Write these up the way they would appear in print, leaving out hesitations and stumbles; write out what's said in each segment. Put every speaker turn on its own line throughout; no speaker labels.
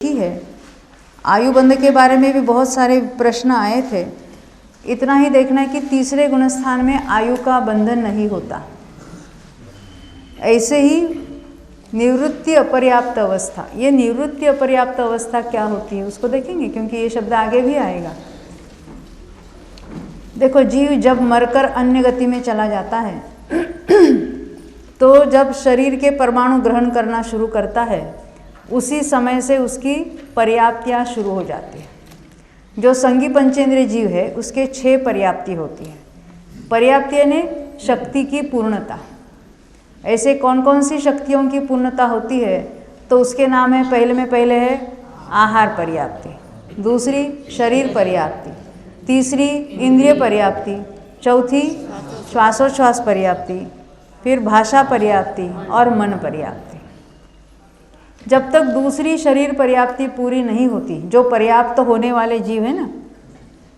ही है। आयु बंध के बारे में भी बहुत सारे प्रश्न आए थे। इतना ही देखना है कि तीसरे गुणस्थान में आयु का बंधन नहीं होता। ऐसे ही निवृत्ति अपर्याप्त अवस्था, ये निवृत्ति अपर्याप्त अवस्था क्या होती है उसको देखेंगे, क्योंकि ये शब्द आगे भी आएगा। देखो, जीव जब मरकर अन्य गति में चला जाता है तो जब शरीर के परमाणु ग्रहण करना शुरू करता है, उसी समय से उसकी पर्याप्तियाँ शुरू हो जाती है। जो संगी पंचेंद्रिय जीव है उसके 6 पर्याप्ति होती है। पर्याप्ति यानी शक्ति की पूर्णता। ऐसे कौन कौन सी शक्तियों की पूर्णता होती है तो उसके नाम है, पहले है आहार पर्याप्ति, दूसरी शरीर पर्याप्ति, तीसरी इंद्रिय पर्याप्ति, चौथी श्वासोच्छ्वास पर्याप्ति, फिर भाषा पर्याप्ति और मन पर्याप्ति। जब तक दूसरी शरीर पर्याप्ति पूरी नहीं होती, जो पर्याप्त होने वाले जीव है ना,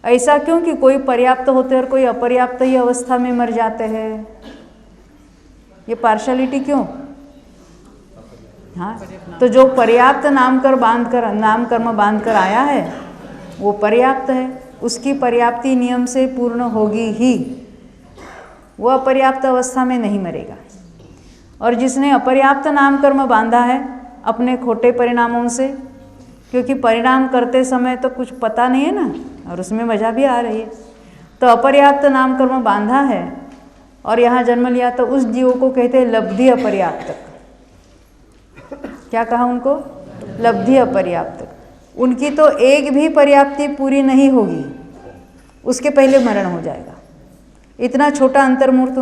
ऐसा क्यों कि कोई पर्याप्त होते और कोई अपर्याप्त ही अवस्था में मर जाते हैं? ये पार्शलिटी क्यों? हाँ, तो जो पर्याप्त नाम कर्म बांध कर आया है वो पर्याप्त है, उसकी पर्याप्ति नियम से पूर्ण होगी ही, वो अपर्याप्त अवस्था में नहीं मरेगा। और जिसने अपर्याप्त नाम कर्म बांधा है अपने खोटे परिणामों से, क्योंकि परिणाम करते समय तो कुछ पता नहीं है ना, और उसमें मजा भी आ रही है, तो अपर्याप्त नाम कर्म बांधा है और यहाँ जन्म लिया, तो उस जीव को कहते हैं लब्धि अपर्याप्त। क्या कहा उनको? लब्धि अपर्याप्त। उनकी तो एक भी पर्याप्ति पूरी नहीं होगी, उसके पहले मरण हो जाएगा। इतना छोटा अंतर्मूर्त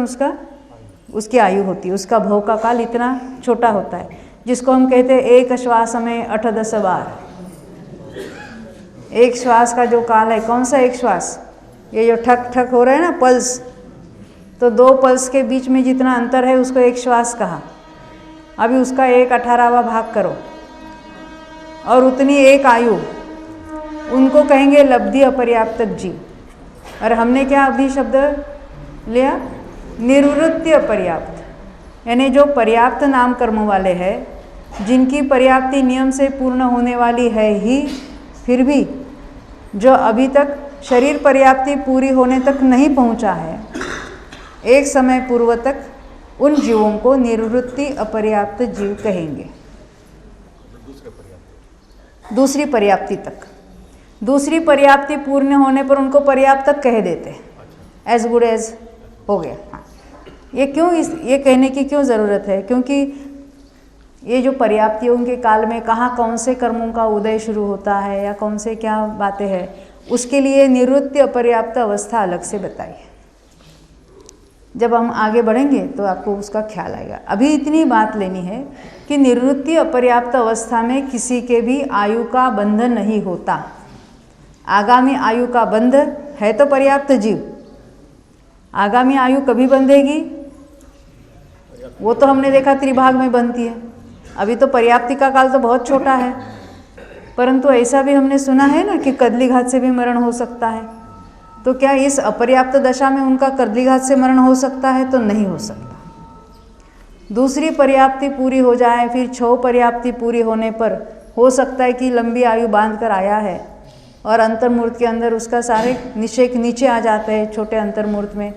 उसकी आयु होती है, उसका भव का काल इतना छोटा होता है, जिसको हम कहते हैं एक श्वास में 8-10 बार। एक श्वास का जो काल है, कौन सा एक श्वास? ये जो ठक ठक हो रहा है ना, पल्स, तो 2 पल्स के बीच में जितना अंतर है उसको एक श्वास कहा। अभी उसका 1/18वां भाग करो और उतनी एक आयु, उनको कहेंगे लब्धि अपर्याप्त जीव। और हमने क्या अभी शब्द लिया? निवृत्ति अपर्याप्त, यानी जो पर्याप्त नाम कर्म वाले हैं, जिनकी पर्याप्ति नियम से पूर्ण होने वाली है ही, फिर भी जो अभी तक शरीर पर्याप्ति पूरी होने तक नहीं पहुंचा है, एक समय पूर्व तक, उन जीवों को निवृत्ति अपर्याप्त जीव कहेंगे। दूसरी पर्याप्ति तक, दूसरी पर्याप्ति पूर्ण होने पर उनको पर्याप्त तक कह देते, एज गुड एज हो गया। हाँ, ये क्यों, ये कहने की क्यों ज़रूरत है? क्योंकि ये जो पर्याप्तियों के काल में कहाँ कौन से कर्मों का उदय शुरू होता है या कौन से क्या बातें हैं, उसके लिए निवृत्ति अपर्याप्त अवस्था अलग से बताई है। जब हम आगे बढ़ेंगे तो आपको उसका ख्याल आएगा। अभी इतनी बात लेनी है कि निवृत्ति अपर्याप्त अवस्था में किसी के भी आयु का बंधन नहीं होता। आगामी आयु का बंध है तो पर्याप्त जीव, आगामी आयु कभी बंधेगी? वो तो हमने देखा त्रिभाग में बनती है। अभी तो पर्याप्ति का काल तो बहुत छोटा है, परंतु ऐसा भी हमने सुना है ना कि कदलीघात से भी मरण हो सकता है। तो क्या इस अपर्याप्त दशा में उनका कदलीघात से मरण हो सकता है? तो नहीं हो सकता। दूसरी पर्याप्ति पूरी हो जाए, फिर 6 पर्याप्ति पूरी होने पर हो सकता है कि लंबी आयु बांध कर आया है और अंतर्मूर्त के अंदर उसका सारे निषेक नीचे आ जाते हैं छोटे अंतर्मूर्त में,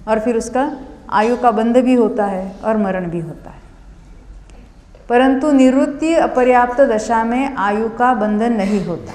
और फिर उसका आयु का बंध भी होता है और मरण भी होता है। परंतु निवृत्ति अपर्याप्त दशा में आयु का बंधन नहीं होता।